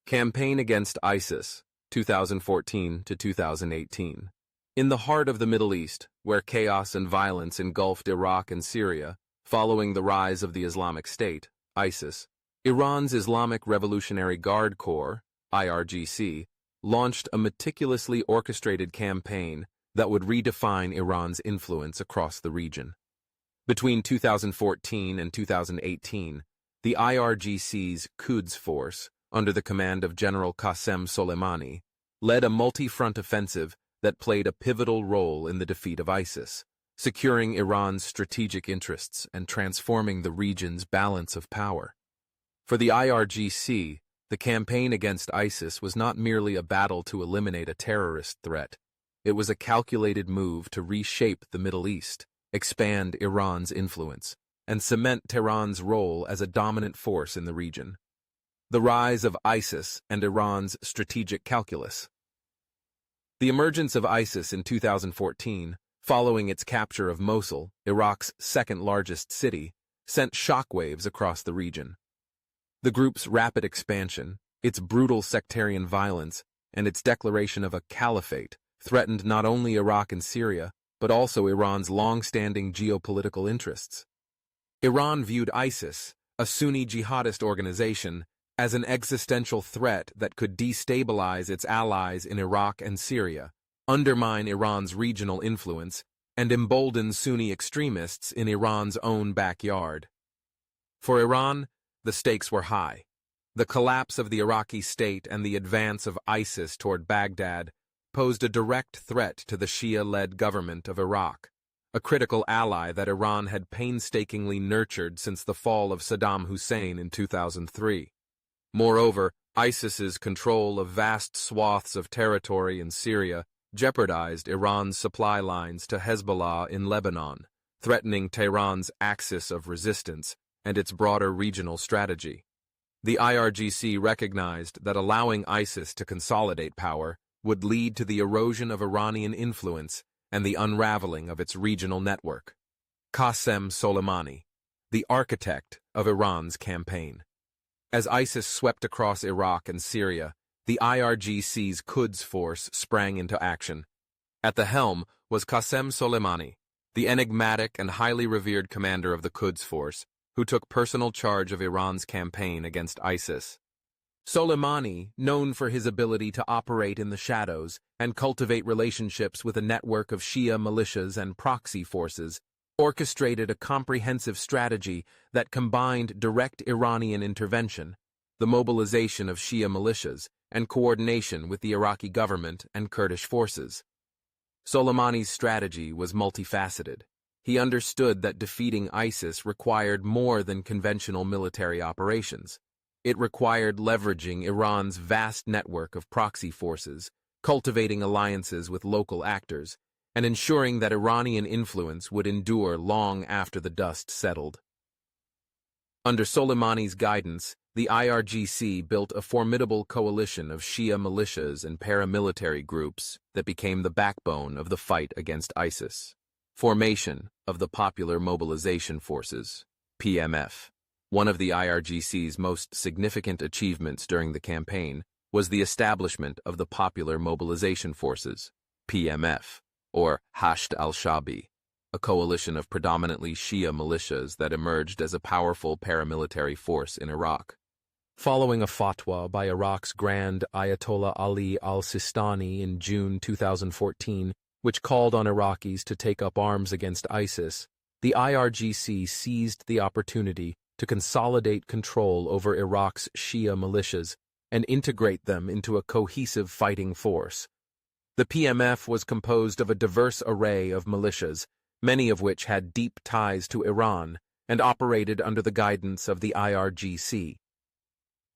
Campaign against ISIS, 2014 to 2018. In the heart of the Middle East, where chaos and violence engulfed Iraq and Syria, following the rise of the Islamic State, ISIS, Iran's Islamic Revolutionary Guard Corps, IRGC, launched a meticulously orchestrated campaign that would redefine Iran's influence across the region. Between 2014 and 2018, the IRGC's Quds Force, under the command of General Qasem Soleimani, led a multi-front offensive that played a pivotal role in the defeat of ISIS, securing Iran's strategic interests and transforming the region's balance of power. For the IRGC, the campaign against ISIS was not merely a battle to eliminate a terrorist threat. It was a calculated move to reshape the Middle East, expand Iran's influence, and cement Tehran's role as a dominant force in the region. The rise of ISIS and Iran's strategic calculus. The emergence of ISIS in 2014, following its capture of Mosul, Iraq's second-largest city, sent shockwaves across the region. The group's rapid expansion, its brutal sectarian violence, and its declaration of a caliphate threatened not only Iraq and Syria, but also Iran's long-standing geopolitical interests. Iran viewed ISIS, a Sunni jihadist organization, as an existential threat that could destabilize its allies in Iraq and Syria, undermine Iran's regional influence, and embolden Sunni extremists in Iran's own backyard. For Iran, the stakes were high. The collapse of the Iraqi state and the advance of ISIS toward Baghdad posed a direct threat to the Shia-led government of Iraq, a critical ally that Iran had painstakingly nurtured since the fall of Saddam Hussein in 2003. Moreover, ISIS's control of vast swaths of territory in Syria jeopardized Iran's supply lines to Hezbollah in Lebanon, threatening Tehran's axis of resistance and its broader regional strategy. The IRGC recognized that allowing ISIS to consolidate power would lead to the erosion of Iranian influence and the unraveling of its regional network. Qasem Soleimani, the architect of Iran's campaign. As ISIS swept across Iraq and Syria, the IRGC's Quds Force sprang into action. At the helm was Qasem Soleimani, the enigmatic and highly revered commander of the Quds Force, who took personal charge of Iran's campaign against ISIS. Soleimani, known for his ability to operate in the shadows and cultivate relationships with a network of Shia militias and proxy forces, orchestrated a comprehensive strategy that combined direct Iranian intervention, the mobilization of Shia militias, and coordination with the Iraqi government and Kurdish forces. Soleimani's strategy was multifaceted. He understood that defeating ISIS required more than conventional military operations. It required leveraging Iran's vast network of proxy forces, cultivating alliances with local actors, and ensuring that Iranian influence would endure long after the dust settled. Under Soleimani's guidance, the IRGC built a formidable coalition of Shia militias and paramilitary groups that became the backbone of the fight against ISIS. Formation of the Popular Mobilization Forces, PMF. One of the IRGC's most significant achievements during the campaign was the establishment of the Popular Mobilization Forces, PMF, or Hashd al-Shabi, a coalition of predominantly Shia militias that emerged as a powerful paramilitary force in Iraq. Following a fatwa by Iraq's Grand Ayatollah Ali al-Sistani in June 2014, which called on Iraqis to take up arms against ISIS, the IRGC seized the opportunity to consolidate control over Iraq's Shia militias and integrate them into a cohesive fighting force. The PMF was composed of a diverse array of militias, many of which had deep ties to Iran and operated under the guidance of the IRGC.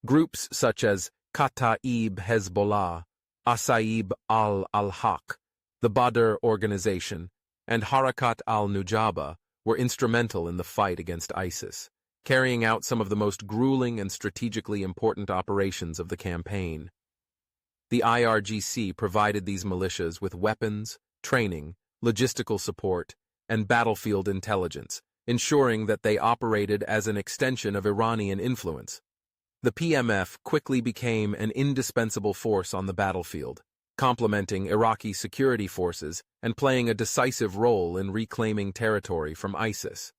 Groups such as Kataib Hezbollah, Asaib al-Haq, the Badr Organization, and Harakat al-Nujaba were instrumental in the fight against ISIS, carrying out some of the most grueling and strategically important operations of the campaign. The IRGC provided these militias with weapons, training, logistical support, and battlefield intelligence, ensuring that they operated as an extension of Iranian influence. The PMF quickly became an indispensable force on the battlefield, complementing Iraqi security forces and playing a decisive role in reclaiming territory from ISIS.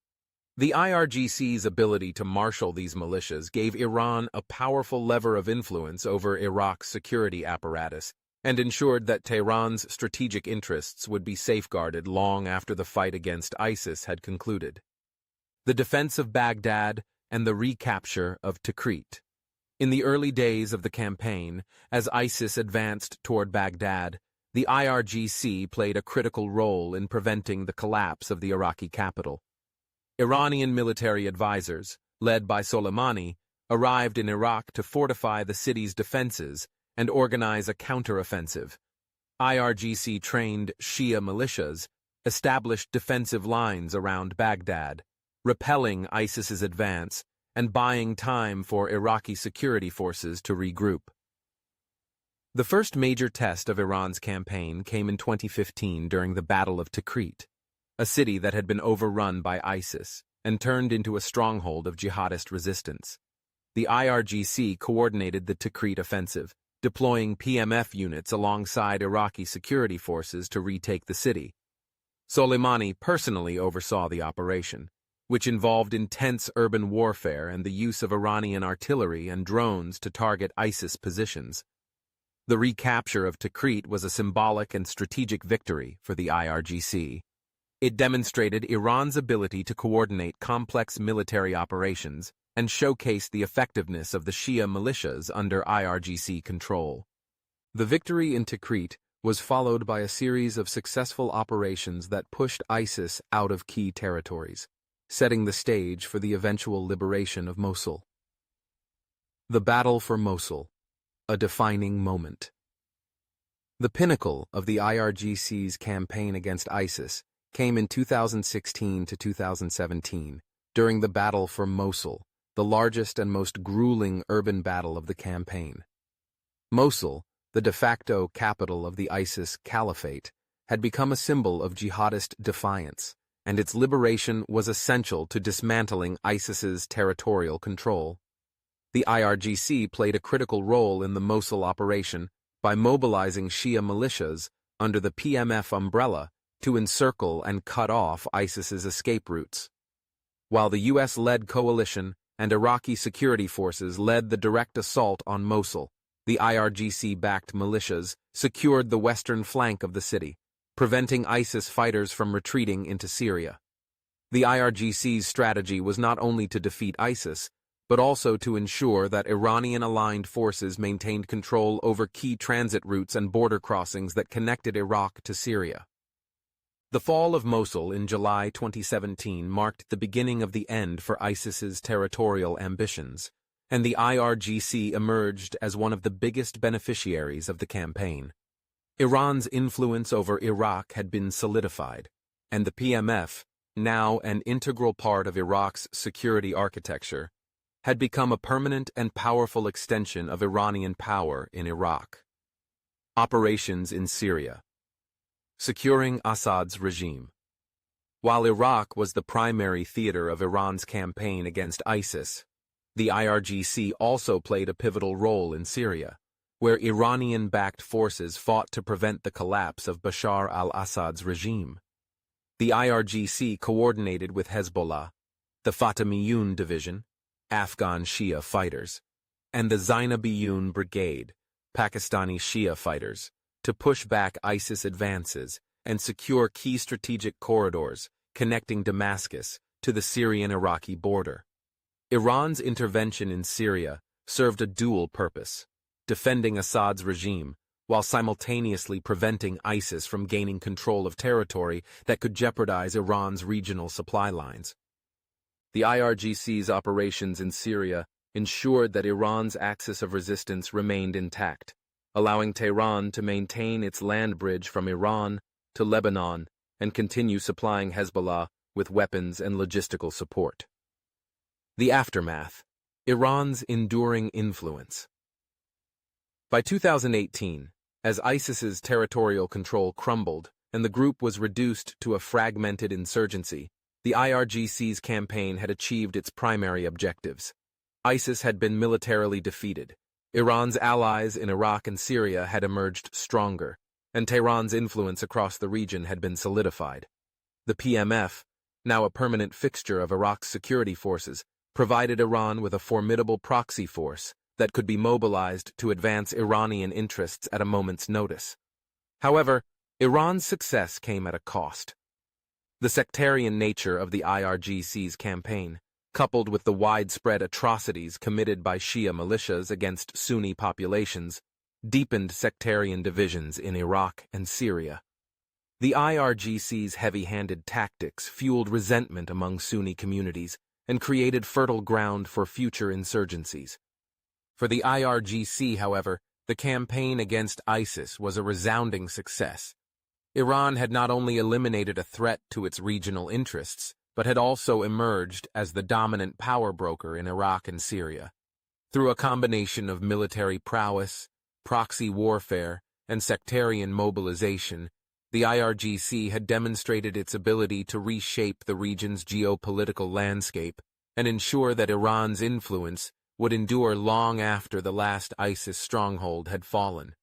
The IRGC's ability to marshal these militias gave Iran a powerful lever of influence over Iraq's security apparatus and ensured that Tehran's strategic interests would be safeguarded long after the fight against ISIS had concluded. The defense of Baghdad and the recapture of Tikrit. In the early days of the campaign, as ISIS advanced toward Baghdad, the IRGC played a critical role in preventing the collapse of the Iraqi capital. Iranian military advisors, led by Soleimani, arrived in Iraq to fortify the city's defenses and organize a counteroffensive. IRGC-trained Shia militias established defensive lines around Baghdad, repelling ISIS's advance and buying time for Iraqi security forces to regroup. The first major test of Iran's campaign came in 2015 during the Battle of Tikrit, a city that had been overrun by ISIS and turned into a stronghold of jihadist resistance. The IRGC coordinated the Tikrit offensive, deploying PMF units alongside Iraqi security forces to retake the city. Soleimani personally oversaw the operation, which involved intense urban warfare and the use of Iranian artillery and drones to target ISIS positions. The recapture of Tikrit was a symbolic and strategic victory for the IRGC. It demonstrated Iran's ability to coordinate complex military operations and showcased the effectiveness of the Shia militias under IRGC control. The victory in Tikrit was followed by a series of successful operations that pushed ISIS out of key territories, setting the stage for the eventual liberation of Mosul. The Battle for Mosul, a defining moment. The pinnacle of the IRGC's campaign against ISIS came in 2016 to 2017, during the Battle for Mosul, the largest and most grueling urban battle of the campaign. Mosul, the de facto capital of the ISIS caliphate, had become a symbol of jihadist defiance, and its liberation was essential to dismantling ISIS's territorial control. The IRGC played a critical role in the Mosul operation by mobilizing Shia militias under the PMF umbrella to encircle and cut off ISIS's escape routes. While the U.S.-led coalition and Iraqi security forces led the direct assault on Mosul, the IRGC-backed militias secured the western flank of the city, preventing ISIS fighters from retreating into Syria. The IRGC's strategy was not only to defeat ISIS, but also to ensure that Iranian-aligned forces maintained control over key transit routes and border crossings that connected Iraq to Syria. The fall of Mosul in July 2017 marked the beginning of the end for ISIS's territorial ambitions, and the IRGC emerged as one of the biggest beneficiaries of the campaign. Iran's influence over Iraq had been solidified, and the PMF, now an integral part of Iraq's security architecture, had become a permanent and powerful extension of Iranian power in Iraq. Operations in Syria. Securing Assad's regime. While Iraq was the primary theater of Iran's campaign against ISIS, the IRGC also played a pivotal role in Syria, where Iranian-backed forces fought to prevent the collapse of Bashar al-Assad's regime. The IRGC coordinated with Hezbollah, the Fatimiyun Division, Afghan Shia fighters, and the Zainabiyun Brigade, Pakistani Shia fighters, to push back ISIS advances and secure key strategic corridors connecting Damascus to the Syrian-Iraqi border. Iran's intervention in Syria served a dual purpose: defending Assad's regime, while simultaneously preventing ISIS from gaining control of territory that could jeopardize Iran's regional supply lines. The IRGC's operations in Syria ensured that Iran's axis of resistance remained intact, allowing Tehran to maintain its land bridge from Iran to Lebanon and continue supplying Hezbollah with weapons and logistical support. The aftermath: Iran's enduring influence. By 2018, as ISIS's territorial control crumbled and the group was reduced to a fragmented insurgency, the IRGC's campaign had achieved its primary objectives. ISIS had been militarily defeated. Iran's allies in Iraq and Syria had emerged stronger, and Tehran's influence across the region had been solidified. The PMF, now a permanent fixture of Iraq's security forces, provided Iran with a formidable proxy force that could be mobilized to advance Iranian interests at a moment's notice. However, Iran's success came at a cost. The sectarian nature of the IRGC's campaign, coupled with the widespread atrocities committed by Shia militias against Sunni populations, deepened sectarian divisions in Iraq and Syria. The IRGC's heavy-handed tactics fueled resentment among Sunni communities and created fertile ground for future insurgencies. For the IRGC, however, the campaign against ISIS was a resounding success. Iran had not only eliminated a threat to its regional interests, but had also emerged as the dominant power broker in Iraq and Syria. Through a combination of military prowess, proxy warfare, and sectarian mobilization, the IRGC had demonstrated its ability to reshape the region's geopolitical landscape and ensure that Iran's influence would endure long after the last ISIS stronghold had fallen.